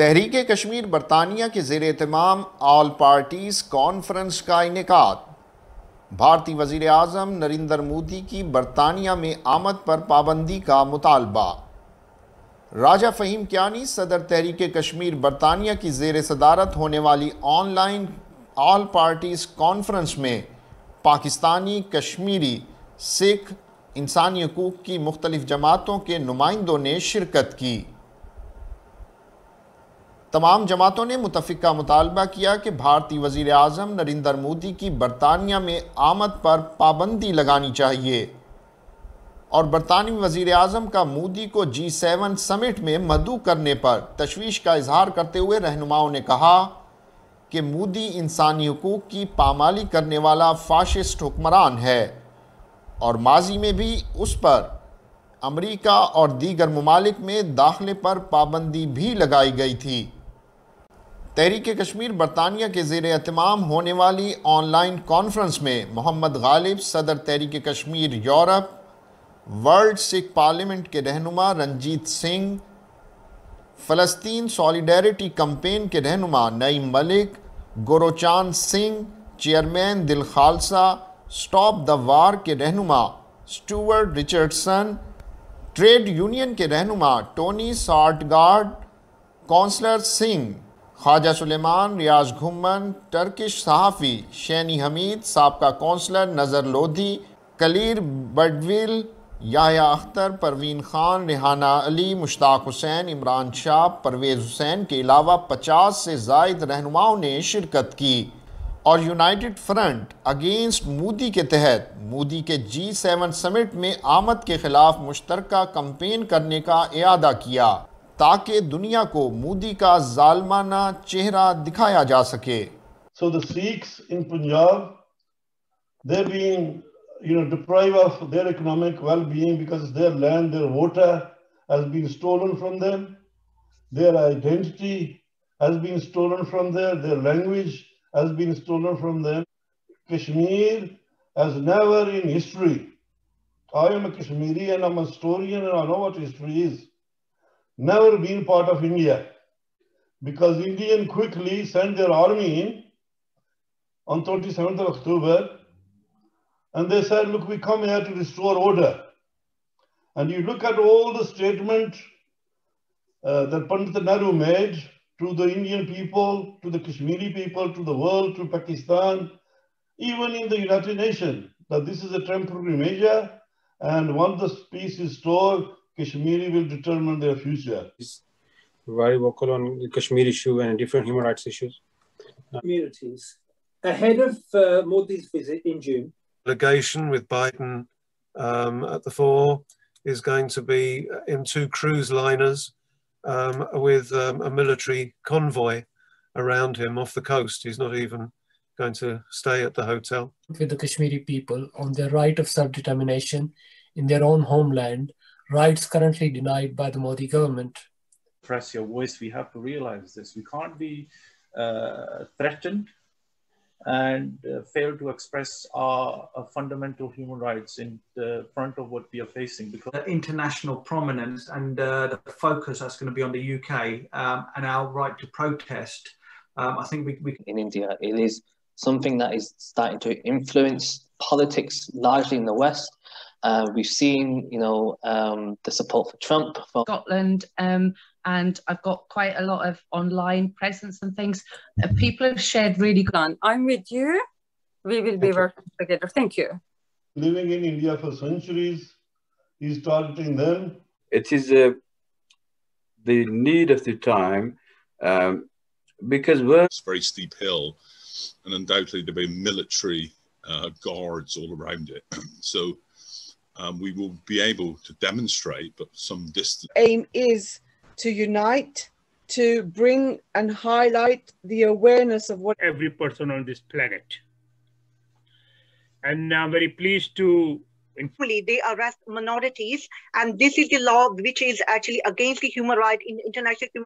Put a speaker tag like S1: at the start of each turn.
S1: تحریک کشمیر برطانیہ کے زیر اہتمام آل پارٹیز کانفرنس کا انعقاد۔ بھارتی وزیر اعظم نریندررمودی کی برطانیہ میں آمد پر پابندی کا مطالبہ۔ راجہ فہیم کیانی صدر تحریک کشمیر برطانیہ کی زیر صدارت ہونے والی on line all parties conference میں پاکستانی، کشمیری، سکھ، انسانی حقوق کی مختلف جماعتوں کے نمائندوں نے شرکت کی۔ تمام جماعتوں نے متفقہ مطالبہ کیا کہ بھارتی وزیر اعظم نریندررمودی کی برطانیہ میں آمد پر پابندی لگانی چاہیے اور برطانوی وزیر اعظم کا مودی کو G7 سمٹ میں مدعو کرنے پر تشویش کا اظہار کرتے ہوئے رہنماؤں نے کہا کہ مودی انسانی حقوق کی پامالی کرنے والا فاشسٹ حکمران ہے اور ماضی میں بھی اس پر امریکہ اور دیگر ممالک میں داخلے پر پابندی بھی لگائی گئی تھی۔ تحریک کشمیر برطانیہ کے زیر اہتمام ہونے والی آن لائن کانفرنس میں محمد غالب صدر تحریک کشمیر یورپ، ورلڈ سکھ پارلیمنٹ کے رہنما رنجیت سنگھ، فلسطین سولیڈیرٹی کمپین کے رہنما نعیم ملک، گوروچان سنگھ، چیئرمین دل خالصہ سٹاپ دا وار کے رہنما سٹیورٹ رچرڈسن، ٹریڈ یونین کے رہنما ٹونی سارٹگارڈ، کونسلر سنگھ، خواجہ سلیمان، ریاض گھمن، ٹرکش صحافی شینی حمید، سابقہ کونسلر نظر لودھی، کلیر بڈویل، یحییٰ اختر، پروین خان، ریحانہ علی، مشتاق حسین، عمران شاہ، پرویز حسین کے علاوہ 50 سے زائد رہنماؤں نے شرکت کی اور یونائٹڈ فرنٹ اگینسٹ مودی کے تحت مودی کے G7 سمٹ میں آمد کے خلاف مشترکہ کمپین کرنے کا اعادہ کیا تاکہ دنیا کو مودی کا ظالمانہ چہرہ دکھایا جا سکے۔
S2: So the Sikhs in Punjab, they're being deprived of their economic well-being because their land, their water has been stolen from them, their identity has been stolen from them, their language has been stolen from them. Kashmir has never in history, I am a Kashmiri and I'm a historian and I know what history is, never been part of India because Indians quickly sent their army in on 27th of October and they said, look, we come here to restore order. And you look at all the statements that Pandit Nehru made to the Indian people, to the Kashmiri people, to the world, to Pakistan, even in the United Nations, that this is a temporary measure and once the peace is restored, Kashmiri will determine their future.
S3: He's very vocal on the Kashmir issue and different human rights issues.
S4: Communities. Ahead of Modi's visit in June,
S5: delegation with Biden at the fore is going to be in 2 cruise liners with a military convoy around him off the coast. He's not even going to stay at the hotel.
S6: With the Kashmiri people on their right of self-determination in their own homeland, rights currently denied by the Modi government.
S7: Press your voice. We have to realize this. We can't be threatened and fail to express our fundamental human rights in the front of what we are facing. Because
S8: international prominence and the focus that's going to be on the UK and our right to protest, I think we
S9: in India, it is something that is starting to influence politics largely in the West. We've seen, the support for Trump.
S10: Scotland, and I've got quite a lot of online presence and things. People have shared really good.
S11: I'm with you. We will be working together. Thank you.
S2: Living in India for centuries, he's targeting them.
S12: It is the need of the time because we're...
S13: It's a very steep hill and undoubtedly there'll be military guards all around it. So we will be able to demonstrate, but some distance.
S14: Aim is to unite, to bring and highlight the awareness of what
S15: every person on this planet. And I'm very pleased to...
S16: They arrest minorities, and this is the law which is actually against the human right in international